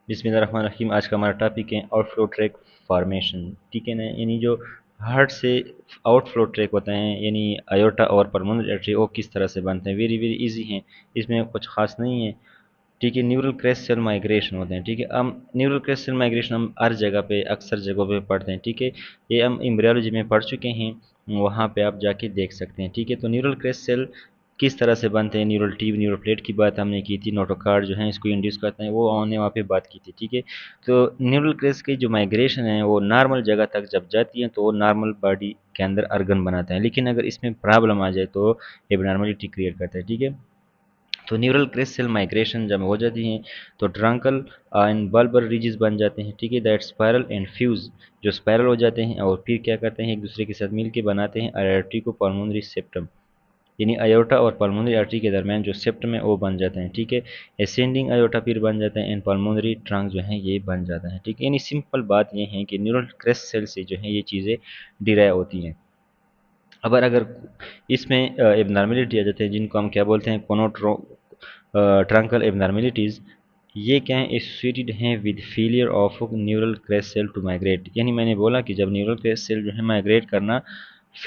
बिस्मिल्लाहिर्रहमानिर्रहीम। आज का हमारा टॉपिक है आउटफ्लो ट्रैक फॉर्मेशन। ठीक है ना, यानी जो हार्ट से आउटफ्लो ट्रैक होते हैं, यानी अयोर्टा और पल्मोनरी आर्टरी, वो किस तरह से बनते हैं। वेरी वेरी इजी हैं, इसमें कुछ खास नहीं है। ठीक है, न्यूरल क्रैश सेल माइग्रेशन होते हैं। ठीक है, हम न्यूरल क्रैश सेल माइग्रेशन हम हर जगह पे, अक्सर जगहों पे पढ़ते हैं। ठीक है, ये हम एम्ब्रियोलॉजी में पढ़ चुके हैं, वहाँ पे आप जाके देख सकते हैं। ठीक है, तो न्यूरल क्रैश सेल किस तरह से बनते हैं, न्यूरल ट्यूब, न्यूरल प्लेट की बात हमने की थी, नोटोकार्ड जो है इसको इंड्यूस करते हैं, वो हमने वहाँ पे बात की थी। ठीक है, तो न्यूरल क्रैश की जो माइग्रेशन है वो नॉर्मल जगह तक जब जाती है तो वो नॉर्मल बॉडी के अंदर अर्गन बनाता है, लेकिन अगर इसमें प्रॉब्लम आ जाए तो एबनॉर्मलिटी क्रिएट करता है। ठीक है, तो न्यूरल क्रेस्ट सेल माइग्रेशन जब हो जाती हैं तो ट्रंकल एंड बल्बर रिजेस बन जाते हैं। ठीक है, दैट स्पायरल एंड फ्यूज, जो स्पायरल हो जाते हैं और फिर क्या करते हैं, एक दूसरे के साथ मिलकर बनाते हैं आर्टरी को, पल्मोनरी सेप्टम, यानी अयोटा और पल्मोनरी आर्टरी के दरमियान जो सेप्टम है वो बन जाते हैं। ठीक है, एसेंडिंग अयोटा फिर बन जाते हैं एंड पल्मोनरी ट्रंक जो है ये बन जाता है। ठीक है, यानी सिंपल बात ये है कि न्यूरल क्रेस्ट सेल से जो है ये चीज़ें डिराइव होती हैं। अगर इसमें एबनॉर्मेलिटी आ जाते हैं, जिनको हम क्या बोलते हैं, कोनोट्रो ट्रंकल एबनॉर्मेलिटीज़, ये क्या है, एसोसिएटेड हैं with failure of neural crest cell to migrate. यानी मैंने बोला कि जब न्यूरल क्रैश सेल जो है माइग्रेट करना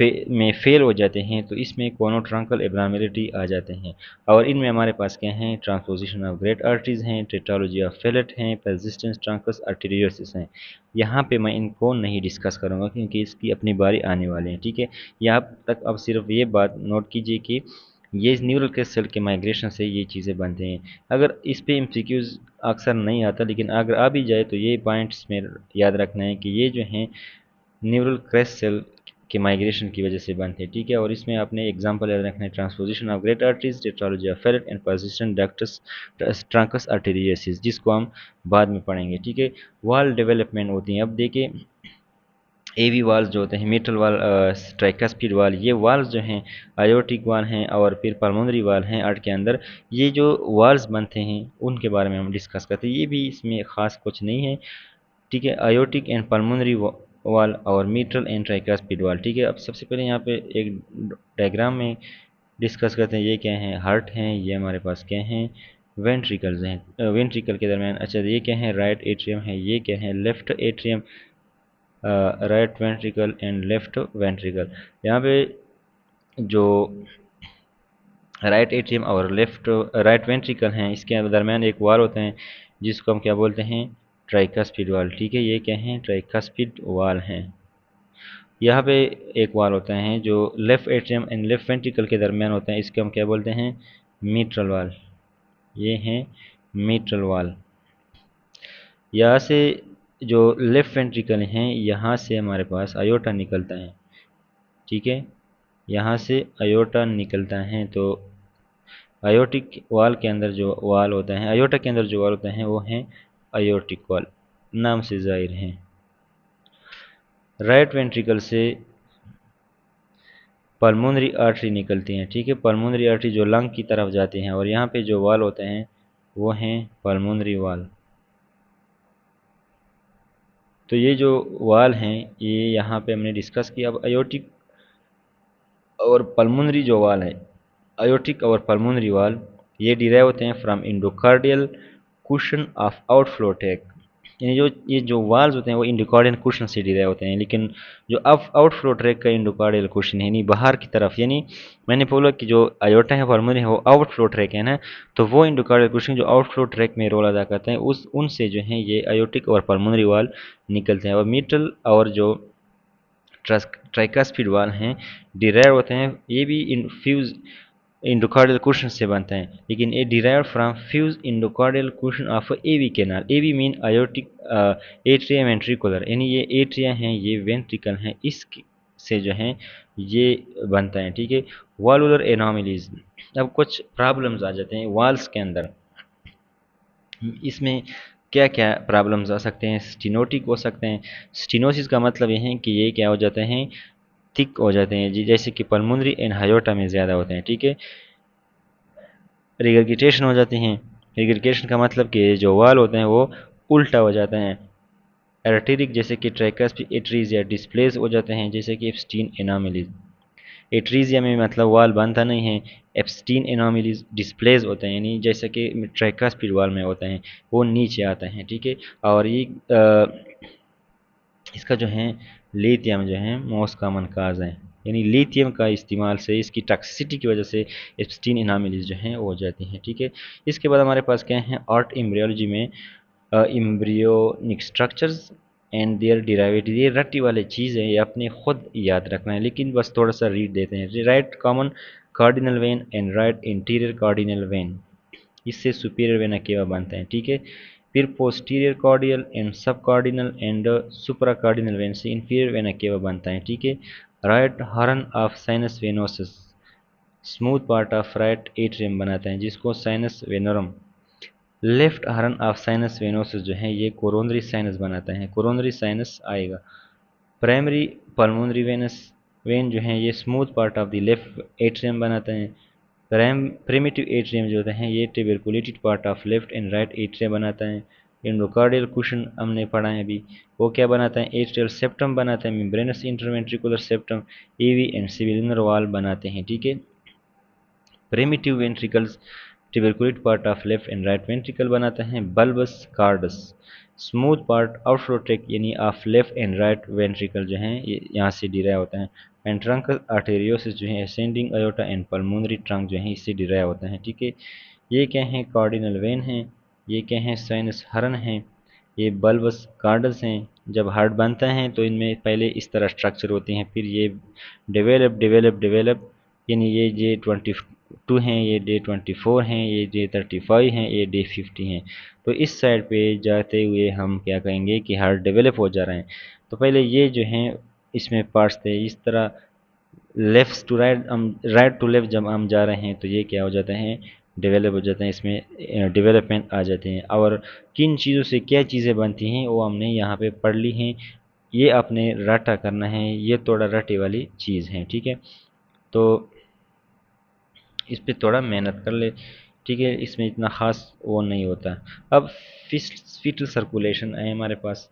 में फेल हो जाते हैं तो इसमें कोनोट्रंकल एबनॉर्मेलिटी आ जाते हैं। और इनमें हमारे पास क्या हैं, ट्रांसपोजिशन ऑफ ग्रेट आर्टरीज हैं, टेट्रालॉजी ऑफ फेलेट हैं, परसिस्टेंस ट्रंकस आर्टेरियोसिस हैं। यहाँ पे मैं इनको नहीं डिस्कस करूँगा क्योंकि इसकी अपनी बारी आने वाली है। ठीक है, यहाँ तक अब सिर्फ ये बात नोट कीजिए कि ये न्यूरल क्रैश सेल के माइग्रेशन से ये चीज़ें बनते हैं। अगर इस पे एमसीक्यूज अक्सर नहीं आता, लेकिन अगर आ भी जाए तो ये पॉइंट्स में याद रखना है कि ये जो हैं न्यूरल क्रैश सेल के माइग्रेशन की वजह से बनते हैं। ठीक है, और इसमें आपने एग्जांपल याद रखना है, transposition of great arteries, tetralogy of Fallot and persistent ductus truncus arteriosus, जिसको हम बाद में पढ़ेंगे। ठीक है, वाल डेवलपमेंट होती हैं। अब देखिए, एवी वाल्स जो होते हैं, मिट्रल वाल, ट्राइकास्पिड वाल, ये वाल्स जो हैं आयोटिक वाल हैं और फिर पल्मोनरी वाल हैं आर्ट के अंदर। ये जो वाल्स बनते हैं उनके बारे में हम डिस्कस करते हैं, ये भी इसमें ख़ास कुछ नहीं है। ठीक है, आयोटिक एंड पल्मोनरी वाल और मिट्रल एंड ट्राइकास्पिड वाल। ठीक है, अब सबसे पहले यहाँ पे एक डायग्राम में डिस्कस करते हैं, ये क्या है, हार्ट हैं, ये हमारे पास क्या हैं, वेंट्रिकल्स हैं, वेंट्रिकल के दरमियान। अच्छा, ये क्या है, राइट एट्रियम है, ये क्या है, left atrium, right ventricle and left ventricle. यहाँ पे जो राइट एट्रियम और लेफ्ट राइट वेंट्रिकल हैं, इसके दरमियान एक वाल होता है जिसको हम क्या बोलते हैं, ट्राइकास्पिड वाल। ठीक है, ये क्या है, ट्राइकास्पिड वाल हैं। यहाँ पे एक वाल होता है जो left atrium and left ventricle के दरमियान होता है, इसके हम क्या बोलते हैं, मिट्रल वाल। ये हैं मिट्रल वाल। यहाँ से जो लेफ्ट वेंट्रिकल हैं, यहाँ से हमारे पास अयोटा निकलता है। ठीक है, यहाँ से अयोटा निकलता है। तो अयोटिक वाल के अंदर जो वाल होता है, अयोटा के अंदर जो वाल होता है वो हैं अयोटिक वाल, नाम से जाहिर हैं। राइट वेंट्रिकल से पल्मोनरी आर्टरी निकलती हैं। ठीक है, पल्मोनरी आर्टरी जो लंग की तरफ जाती हैं, और यहाँ पे जो वाल होते हैं वो हैं पल्मोनरी वाल। तो ये जो वाल हैं ये यहाँ पे हमने डिस्कस किया। अब अयोटिक और पल्मोनरी जो वाल है, अयोटिक और पल्मोनरी वाल, ये डिराइव होते हैं from endocardial cushion of outflow tract. यानी जो ये जो वाल्स होते हैं वो इंडोकार्डियल कुशन से डिराइव होते हैं, लेकिन जो आउटफ्लो ट्रैक का इंडोकार्डियल कुशन है, यानी बाहर की तरफ, यानी मैंने बोला कि जो अयोटा है, पल्मोनरी है, वो आउटफ्लो ट्रैक है ना, तो वो इंडोकार्डियल कुशन जो आउटफ्लो ट्रैक में रोल अदा करते हैं, उस उनसे जो है ये अयोटिक और पल्मोनरी वाल निकलते हैं। और मिट्रल और जो ट्राइकास्पिड वाल हैं, डिराइव होते हैं, ये भी इनफ्यूज इंडोकार्डियल कुशन से बनते हैं, लेकिन ये derive from fuse endocardial cushion of AV canal. AV mean aortic atrium ventricular, यानी ये एट्रिया हैं, ये वेंट्रिकल हैं, इस से जो हैं ये बनता है। ठीक है, वालुलर एनोमलीज। अब कुछ प्रॉब्लम्स आ जाते हैं वाल्स के अंदर, इसमें क्या क्या प्रॉब्लम्स आ सकते हैं, स्टिनोटिक हो सकते हैं। स्टिनोसिस का मतलब ये है कि ये क्या हो जाते हैं, थिक हो जाते हैं जी, जैसे कि पल्मोनरी एंड हायोटा में ज़्यादा होते हैं। ठीक है, रिगर्गिटेशन हो जाती हैं। रिगर्गिटेशन का मतलब कि जो वाल होते हैं वो उल्टा हो जाते हैं। एराटेरिक, जैसे कि ट्रैकस एट्रीज, या डिस्प्लेस हो जाते हैं जैसे कि एब्स्टीन एनामलीज। एट्रीजिया में मतलब वाल बनता नहीं है। एप्स्टीन एनोमलीज डिस्प्लेस होते हैं, यानी जैसा कि ट्राइकास्पिड वाल में होते हैं वो नीचे आता है, ठीक है। और ये इसका जो है लिथियम जो है मोस्ट कॉमन काज है, यानी लिथियम का इस्तेमाल से इसकी टॉक्सिसिटी की वजह से एप्स्टीन एनामिलीज जो हैं वो हो जाती हैं, ठीक है। इसके बाद हमारे पास क्या है आर्ट एम्ब्रियोलॉजी में embryonic structures and their derivative, ये रट्टी वाले चीज़ है, ये अपने खुद याद रखना है, लेकिन बस थोड़ा सा रीड देते हैं। Right common cardinal when and right interior cardinal when, इससे सुपीरियर वेना केवा बनता है, ठीक है। फिर पोस्टीरियर कार्डियल एंड सब कार्डिनल एंड सुपरा कार्डिनल वेन से इंफीरियर वेना केवा बनता है, ठीक है। Right horn of sinus venosus smooth part of right atrium बनाता है, जिसको sinus venarum. Left horn of sinus venosus जो है ये कोरोनरी साइनस बनाता है, कोरोनरी साइनस आएगा। प्राइमरी पल्मोनरी वेनस वेन जो है ये smooth part of the left atrium बनाता है। प्रिमिटिव एट्रियम जो होता है ये tuberculated part of left and right atrium बनाता है। एंडोकार्डियल कुशन हमने पढ़ा है अभी, वो क्या बनाता है, एट्रियल सेप्टम बनाता है, membranous interventricular septum, AV and semilunar wall बनाते हैं, ठीक है। Primitive ventricles tuberculate part of left and right ventricle बनाता है। Bulbus cordis smooth part outflow tract यानी of left and right ventricle जो है ये यहाँ से डिराइव होता है। एंड ट्रंकस आर्टेरियोसिस जो है ascending aorta and pulmonary trunk जो है इससे डिराइव होता है, ठीक है। ये क्या है कार्डिनल वेन है, ये क्या है साइनस हरन है, ये बल्बस कार्डस हैं। जब हार्ट बनता है तो इनमें पहले इस तरह स्ट्रक्चर होते हैं, फिर ये डेवलप यानी ये J22 हैं, ये J24 हैं, ये J35 हैं, ये J50 हैं। तो इस साइड पे जाते हुए हम क्या कहेंगे कि हार्ट डेवलप हो जा रहे हैं। तो पहले ये जो हैं इसमें पार्ट्स थे, इस तरह लेफ्ट टू राइट, हम राइट टू लेफ्ट जब हम जा रहे हैं तो ये क्या हो जाते हैं, डेवलप हो जाते हैं, इसमें डेवलपमेंट आ जाते हैं। और किन चीज़ों से क्या चीज़ें बनती हैं वो हमने यहाँ पे पढ़ ली हैं, ये आपने रटा करना है, ये थोड़ा रटे वाली चीज़ है, ठीक है। तो इस पे थोड़ा मेहनत कर ले, ठीक है, इसमें इतना ख़ास वो नहीं होता। अब फीटल सर्कुलेशन है हमारे पास,